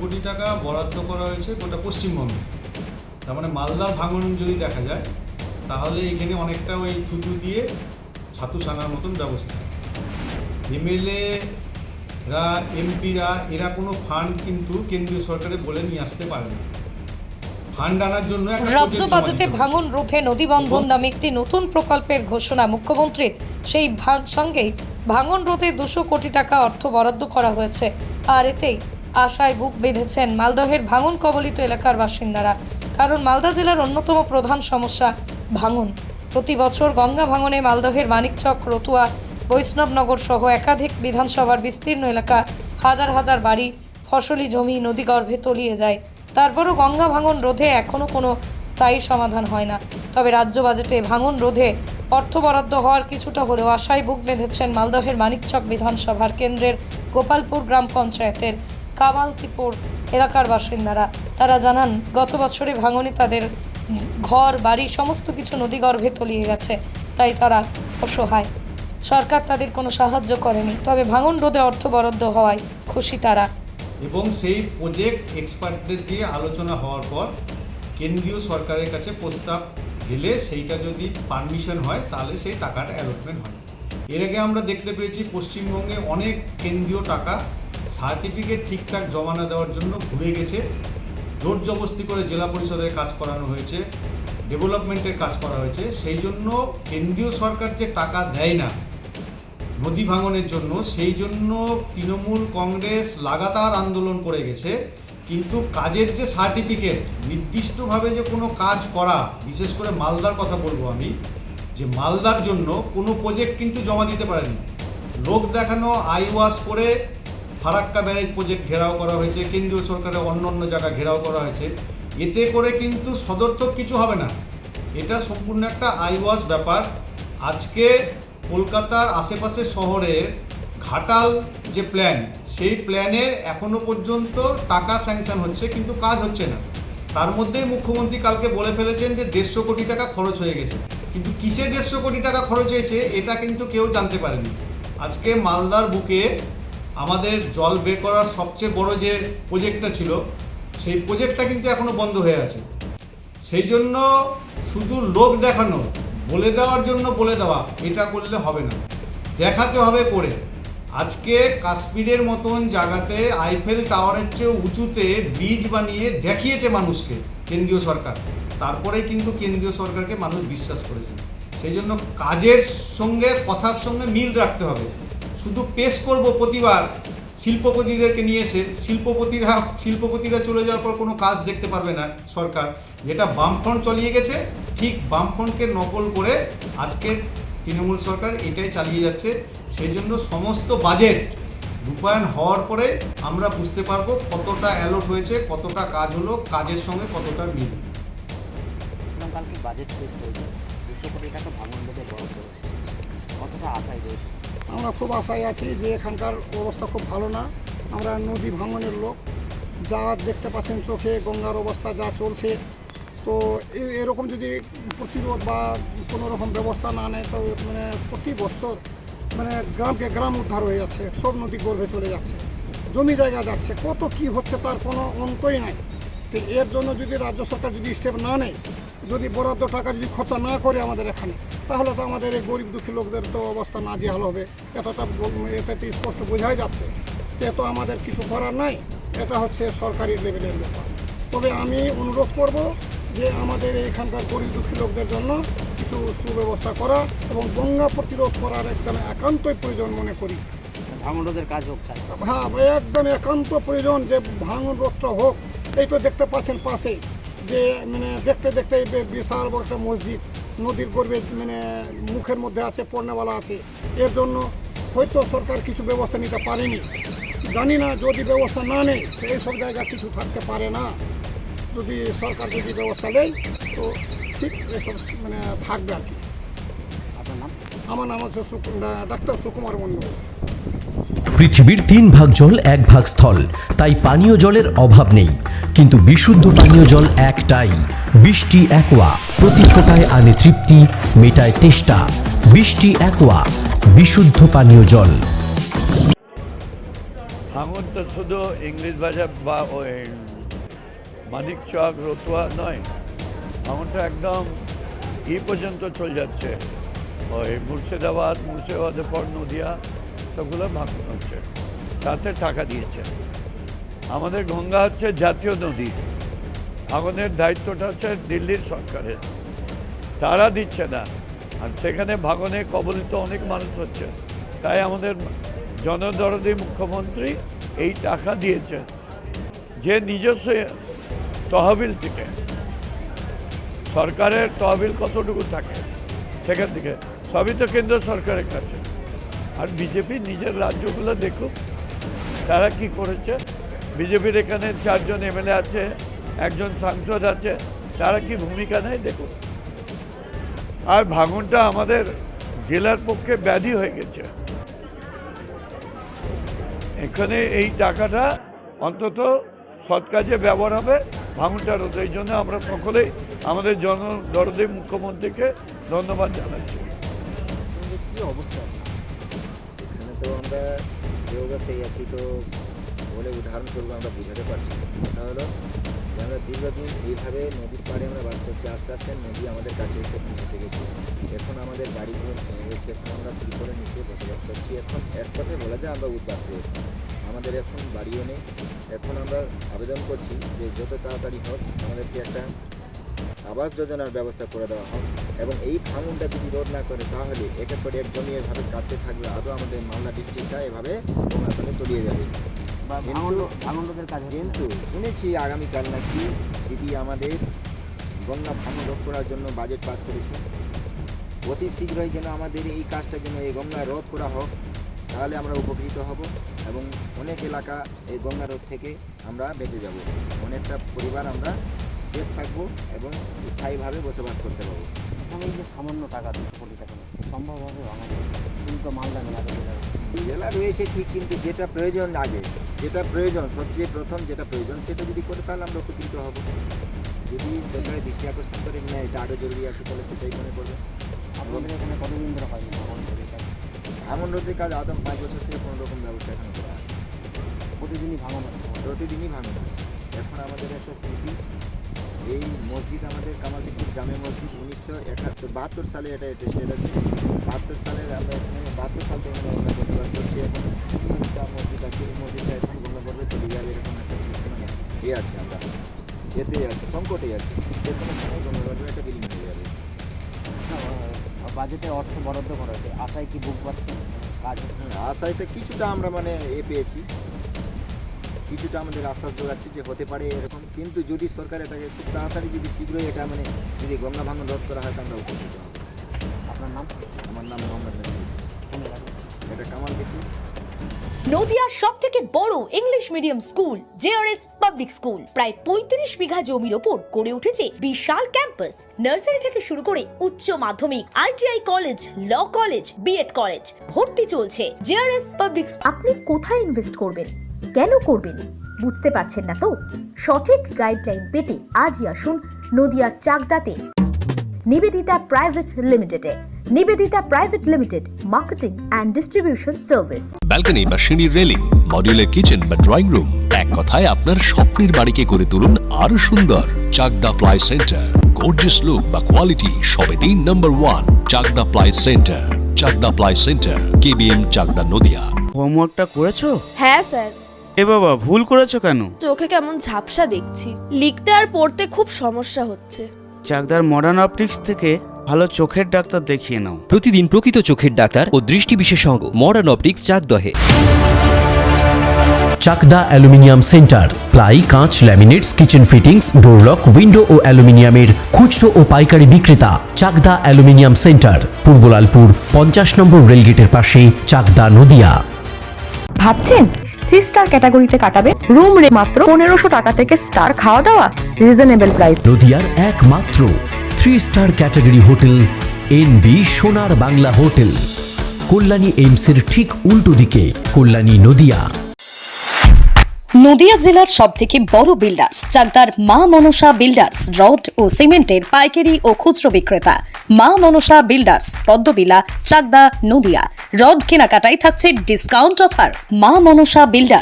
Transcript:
কোটি টাকা বরাদ্দ করা হয়েছে গোটা পশ্চিমবঙ্গে। তার মানে মালদার ভাঙন যদি দেখা যায় তাহলে এখানে অনেকটা ওই থুতু দিয়ে ছাতু ছানার মতন ব্যবস্থা। এমএলএরা, এমপিরা এরা কোনো ফান্ড কিন্তু কেন্দ্রীয় সরকারে বলে নিয়ে আসতে পারে না। ফান্ড আনার জন্য রাজ্য বাজেটে ভাঙন রোধে নদীবন্ধন নামে একটি নতুন প্রকল্পের ঘোষণা মুখ্যমন্ত্রীর। সেই সঙ্গেই ভাঙন রোধে 200 কোটি টাকা অর্থ বরাদ্দ করা হয়েছে। আর এতেই আশায় বুক বেঁধেছেন মালদহের ভাঙন কবলিত এলাকার বাসিন্দারা। কারণ মালদা জেলার অন্যতম প্রধান সমস্যা ভাঙন। প্রতি বছর গঙ্গা ভাঙনে মালদহের মানিকচক, রতুয়া, বৈষ্ণবনগর সহ একাধিক বিধানসভার বিস্তীর্ণ এলাকা, হাজার হাজার বাড়ি, ফসলি জমি নদীগর্ভে তলিয়ে যায়। তারপরও গঙ্গা ভাঙন রোধে এখনও কোনো স্থায়ী সমাধান হয় না। তবে রাজ্য বাজেটে ভাঙন রোধে অর্থ বরাদ্দ হওয়ার কিছুটা হলেও আশায় বুক বেঁধেছেন মালদহের মানিকচক বিধানসভার কেন্দ্রের গোপালপুর গ্রাম পঞ্চায়েতের কামালতিপুর এলাকার বাসিন্দারা। তারা জানান, গত বছরে ভাঙনে তাদের ঘর বাড়ি সমস্ত কিছু নদীগর্ভে তলিয়ে গেছে, তাই তারা অসহায়। সরকার তাদের কোনো সাহায্য করেনি, তবে ভাঙন রোধে অর্থ বরাদ্দ হওয়ায় খুশি তারা। এবং সেই প্রজেক্ট এক্সপার্টদের দিয়ে আলোচনা হওয়ার পর কেন্দ্রীয় সরকারের কাছে প্রস্তাব গেলে সেইটা যদি পারমিশন হয় তাহলে সেই টাকাটা অ্যালটমেন্ট হয়। এর আগে আমরা দেখতে পেয়েছি পশ্চিমবঙ্গে অনেক কেন্দ্রীয় টাকা সার্টিফিকেট ঠিকঠাক জমা না দেওয়ার জন্য ঘুরে গেছে। জোর জবরদস্তি করে জেলা পরিষদের কাজ করানো হয়েছে, ডেভেলপমেন্টের কাজ করা হয়েছে। সেই জন্য কেন্দ্রীয় সরকার যে টাকা দেয় না নদী ভাঙনের জন্য, সেই জন্য তৃণমূল কংগ্রেস লাগাতার আন্দোলন করে গেছে। কিন্তু কাজের যে সার্টিফিকেট, নির্দিষ্টভাবে যে কোনো কাজ করা, বিশেষ করে মালদার কথা বলবো আমি, যে মালদার জন্য কোনো প্রজেক্ট কিন্তু জমা দিতে পারেনি। লোক দেখানো আইওয়াস করে ফারাক্কা ব্যারেজ প্রজেক্ট ঘেরাও করা হয়েছে, কেন্দ্রীয় সরকারের অন্য অন্য জায়গা ঘেরাও করা হয়েছে। এতে করে কিন্তু সদর্থক কিছু হবে না। এটা সম্পূর্ণ একটা আইওয়াস ব্যাপার। আজকে কলকাতার আশেপাশে শহরের ঘাটাল যে প্ল্যান, সেই প্ল্যানের এখনও পর্যন্ত টাকা স্যাংশন হচ্ছে কিন্তু কাজ হচ্ছে না। তার মধ্যেই মুখ্যমন্ত্রী কালকে বলে ফেলেছেন যে 150 কোটি টাকা খরচ হয়ে গেছে। কিন্তু কিসে 150 কোটি টাকা খরচ হয়েছে এটা কিন্তু কেউ জানতে পারেনি। আজকে মালদার বুকে আমাদের জল বের করার সবচেয়ে বড় যে প্রজেক্টটা ছিল, সেই প্রজেক্টটা কিন্তু এখনও বন্ধ হয়ে আছে। সেই জন্য শুধু লোক দেখানো, বলে দেওয়ার জন্য বলে দেওয়া, এটা করলে হবে না, দেখাতে হবে করে। আজকে কাশ্মীরের মতন জায়গাতে আইফেল টাওয়ারের চেয়ে উঁচুতে ব্রিজ বানিয়ে দেখিয়েছে মানুষকে কেন্দ্রীয় সরকার। তারপরেই কিন্তু কেন্দ্রীয় সরকারকে মানুষ বিশ্বাস করেছে। সেই জন্য কাজের সঙ্গে কথার সঙ্গে মিল রাখতে হবে। শুধু পেশ করব প্রতিবার শিল্পপতিদেরকে নিয়ে এসে, শিল্পপতিরা চলে যাওয়ার পর কোনো কাজ দেখতে পারবে না সরকার। যেটা বামফ্রন্ট চালিয়ে গেছে, ঠিক বামফ্রন্টকে নকল করে আজকে তৃণমূল সরকার এটাই চালিয়ে যাচ্ছে। সেই জন্য সমস্ত বাজেট রূপায়ণ হওয়ার পরে আমরা বুঝতে পারবো কতটা অ্যালট হয়েছে, কতটা কাজ হলো, কাজের সঙ্গে কতটা মিল। কালকে বাজেট পেশ হয়েছে, 200 কোটি টাকা ভাঙন রোধে বরাদ্দ হয়েছে, কতটা আশায় রয়েছে? আমরা খুব আশায় আছি যে এখানকার অবস্থা খুব ভালো না। আমরা নদী ভাঙনের লোক, যা দেখতে পাচ্ছেন চোখে গঙ্গার অবস্থা যা চলছে, তো এরকম যদি প্রতিরোধ বা কোনো রকম ব্যবস্থা না নেয় তো মানে প্রতি বছর মানে গ্রামকে গ্রাম উদ্ধার হয়ে যাচ্ছে, সব নদী গর্ভে চলে যাচ্ছে, জমি জায়গা যাচ্ছে, কত কি হচ্ছে তার কোনো অন্তই নাই। তো এর জন্য যদি রাজ্য সরকার যদি স্টেপ না নেয়, যদি বরাদ্দ টাকা যদি খরচা না করে আমাদের এখানে, তাহলে তো আমাদের এই গরিব দুঃখী লোকদের তো অবস্থা নাজেহাল হবে। এটাতে স্পষ্ট বোঝাই যাচ্ছে। তো আমাদের কিছু করার নাই, এটা হচ্ছে সরকারি লেভেলের ব্যাপার। তবে আমি অনুরোধ করব যে আমাদের এখানকার গরিব দুঃখী লোকদের জন্য কিছু সুব্যবস্থা করা এবং গঙ্গা প্রতিরোধ করার একদম একান্তই প্রয়োজন মনে করি। ভাঙন রোধের কাজ হোক। হ্যাঁ, একদম একান্ত প্রয়োজন যে ভাঙন রোধটা হোক। এই তো দেখতে পাচ্ছেন পাশে যে মানে দেখতে দেখতে বিশাল বড় একটা মসজিদ নদীর গর্ভে মানে মুখের মধ্যে আছে, পড়নেওয়ালা আছে। এর জন্য হয়তো সরকার কিছু ব্যবস্থা নিতে পারেনি, জানি না। যদি ব্যবস্থা না নেয় তো এইসব জায়গা কিছু থাকতে পারে না। যদি সরকার যদি ব্যবস্থা নেয় তো ঠিক এসব মানে থাকবে আর কি। আপনার নাম? আমার নাম হচ্ছে ডাক্তার সুকুমার মণ্ডল। পৃথিবীর 3 ভাগ জল 1 ভাগ স্থল, তাই পানীয় জলের অভাব নেই। কিন্তু বিশুদ্ধ পানীয় জল একটাই, বৃষ্টি অ্যাকোয়া। প্রতি ফোঁটায় আনে তৃপ্তি, মেটায় তেষ্টা। বৃষ্টি অ্যাকোয়া, বিশুদ্ধ পানীয় জল। ভাঙন ভাঙন তো শুধু ইংলিশ বাজার বা ওই মানিক চক রতুয়া নয়, ভাঙনটা একদম পর্যন্ত চলে যাচ্ছে। ওই মুর্শিদাবাদের পর নদিয়া সবগুলো ভাঙন হচ্ছে, তাতে টাকা দিয়েছে। আমাদের গঙ্গা হচ্ছে জাতীয় নদী, ভাঙনের দায়িত্বটা হচ্ছে দিল্লির সরকারের, তারা দিচ্ছে না। আর সেখানে ভাঙনে কবলিত অনেক মানুষ হচ্ছে, তাই আমাদের জনদরদী মুখ্যমন্ত্রী এই টাকা দিয়েছে, যে নিজস্ব তহবিল থেকে। সরকারের তহবিল কতটুকু থাকে সেখান থেকে, সবই তো কেন্দ্র সরকারের কাছে। আর বিজেপি নিজের রাজ্যগুলো দেখুক তারা কি করেছে। বিজেপির এখানে 4 জন এমএলএ আছে, 1 জন সাংসদ আছে, তারা কি ভূমিকা নেয় দেখুন। আর ভাঙনটা আমাদের জেলার পক্ষে ব্যাধি হয়ে গেছে। এখানে এই টাকাটা অন্তত সৎ কাজে ব্যবহার হবে, ভাঙনটা রোধ। এই জন্য আমরা সকলেই আমাদের জনদরদী মুখ্যমন্ত্রীকে ধন্যবাদ জানাচ্ছি। কী অবস্থা এখানে? তো আমরা যে অবস্থায় আছি, তো বলে উদাহরণস্বরূপ আমরা বোঝাতে পারছি। কথা হলো যে আমরা দীর্ঘদিন এইভাবে নদীর পাড়ে আমরা বাস করছি, আস্তে আস্তে নদী আমাদের কাছে এসে গেছে। এখন আমাদের বাড়িঘর ভেঙে গেছে, এখন আমরা ত্রিপলের নিচে বসবাস করছি। এখন এক কথায় বলা যায় আমরা উদ্বাস্ত। আমাদের এখন বাড়িও নেই। এখন আমরা আবেদন করছি যে যত তাড়াতাড়ি হোক আমাদেরকে একটা আবাস যোজনার ব্যবস্থা করে দেওয়া হোক, এবং এই ভাঙনটা যদি রোধ না করে তাহলে একের পর এক জমি এভাবে কাটতে থাকলে আদৌ আমাদের মালদা ডিস্ট্রিক্টটা এভাবে গঙ্গাতলে তলিয়ে যাবে। ভাঙন রোধের কাজ কিন্তু শুনেছি আগামীকাল নাকি দিদি আমাদের গঙ্গা ভাঙন রোধ করার জন্য বাজেট পাস করেছে। অতি শীঘ্রই যেন আমাদের এই কাজটা যেন এই গঙ্গা রোধ করা হোক, তাহলে আমরা উপকৃত হব এবং অনেক এলাকা এই গঙ্গা রোধ থেকে আমরা বেঁচে যাব। অনেকটা পরিবার আমরা সেফ থাকবো এবং স্থায়ীভাবে বসবাস করতে পারবো। এখন এই যে সামান্য টাকা 200 কোটি টাকা সম্ভব হবে ভাঙন? কিন্তু মালদা নেই, আগে জেলা রয়েছে ঠিক, কিন্তু যেটা প্রয়োজন আগে, যেটা প্রয়োজন সবচেয়ে প্রথম যেটা প্রয়োজন সেটা যদি করে তাহলে আমরা উপকৃত হব। যদি সরকারের দৃষ্টি আকর্ষণ করে না এটা আগে জরুরি আছে তাহলে সেটাই মনে করবে। আপনাদের এখানে কতদিন ধরে হয়নি ভাঙন রোধের কাজ? ভাঙন রোধের কাজ আদম 5 বছর থেকে কোনো রকম ব্যবস্থা এখন করা হয়। প্রতিদিনই ভাঙন হচ্ছে? প্রতিদিনই ভাঙন হচ্ছে। এখন আমাদের একটা স্মৃতি, এই মসজিদ আমাদের কামালদীপুর জামে মসজিদ 1972 সালে এটা টেস্টেড আছে। 72 সালের আমরা এখানে 72 সাল থেকে আমরা বসবাস করছি। এখন একটা মসজিদ আছে, এই মসজিদটা এখন গঙ্গা পর্বে চলে যাবে এরকম একটা মানে আছে, আমরা এতে আছে, সংকটে আছে, যে কোনো সময় গঙ্গা পর্বে একটা বিলীন হয়ে যাবে। বাজেটে অর্থ বরাদ্দ করা হয়েছে, আশায় কি বুক পাচ্ছেন কাজ? আশাইতে কিছুটা আমরা মানে পেয়েছি, কিছুটা আমাদের আশ্বাস যোগাচ্ছে যে হতে পারে এরকম। কিন্তু যদি সরকার এটাকে খুব তাড়াতাড়ি যদি শীঘ্রই এটা মানে যদি গঙ্গা ভাঙন রোধ করা হয় তাহলে আমরা উপকৃত হব। আপনার নাম? আমার নাম মোহাম্মদ নাসির। এটা কামালদীপুর। নদিয়ার সবথেকে বড় English medium school JRS public school প্রায় 35 বিঘা জমির ওপর গড়ে উঠেছে বিশাল ক্যাম্পাস। নার্সারি থেকে শুরু করে উচ্চ মাধ্যমিক, ITI college, law college, BEd college ভর্তি চলছে। JRS public. আপনি কোথায় ইনভেস্ট করবেন, কেন করবেন বুঝতে পারছেন না তো? সঠিক গাইডলাইন পেতে আজই আসুন নদিয়ার চাকদাতে নিবেদিতা প্রাইভেট লিমিটেডে। Nivedita private limited, marketing and distribution service. Balcony বা সিঁড়ির রেলিং, মডিউলার কিচেন বা ড্রয়িং রুম, এক কথায় আপনার স্বপ্নের বাড়িকে করে তুলুন আরো সুন্দর। Chakdah ply centre, gorgeous look বা কোয়ালিটি সবে 3 number 1 Chakdah ply centre. Chakdah ply centre, KBM, Chakdah, Nadia. হোমওয়ার্কটা করেছো? হ্যাঁ স্যার। এ বাবা, ভুল করেছো কেন? চোখে কেমন ঝাপসা দেখছি, লিখতে আর পড়তে খুব সমস্যা হচ্ছে। চাকদার মডার্ন অপটিক্স থেকে ভালো চোখের ডাক্তার দেখিয়ে নাও। প্রতিদিন প্রকৃত চোখের ডাক্তার ও দৃষ্টি বিশেষজ্ঞ মডার্ন অপটিক্স, চাকদহে। চাকদা অ্যালুমিনিয়াম সেন্টার, প্লাই, কাঁচ, laminates, kitchen fittings, door lock, window ও অ্যালুমিনিয়ামের খুচরো ও পাইকারি বিক্রেতা। Chakdah aluminium centre, Purbalalpur 50 number রেলগেটের পাশে, চাকদা, নদিয়া। ভাবছেন 3 স্টার ক্যাটাগরিতে কাটাবে? রুম রে মাত্র 1500 টাকা থেকে স্টার, খাওয়া দাওয়া রিজনেবল প্রাইস। নদিয়ার একমাত্র 3 স্টার ক্যাটাগরি হোটেল এনবি সোনার বাংলা হোটেল, কল্যাণী এইমসের ঠিক উল্টো দিকে, কল্যাণী, নদিয়া। নদিয়া জেলার সবথেকে বড় বিল্ডার্স চাকদার মা মনসা বিল্ডার্স, রড ও সিমেন্টের পাইকারি ও খুচরো বিক্রেতা। মা মনসা বিল্ডার্স, পদ্মবিলা, চাকদা, নদিয়া। রড কেনাকাটায় থাকছে ডিসকাউন্ট অফার। মা মনসা বিল্ডার্স।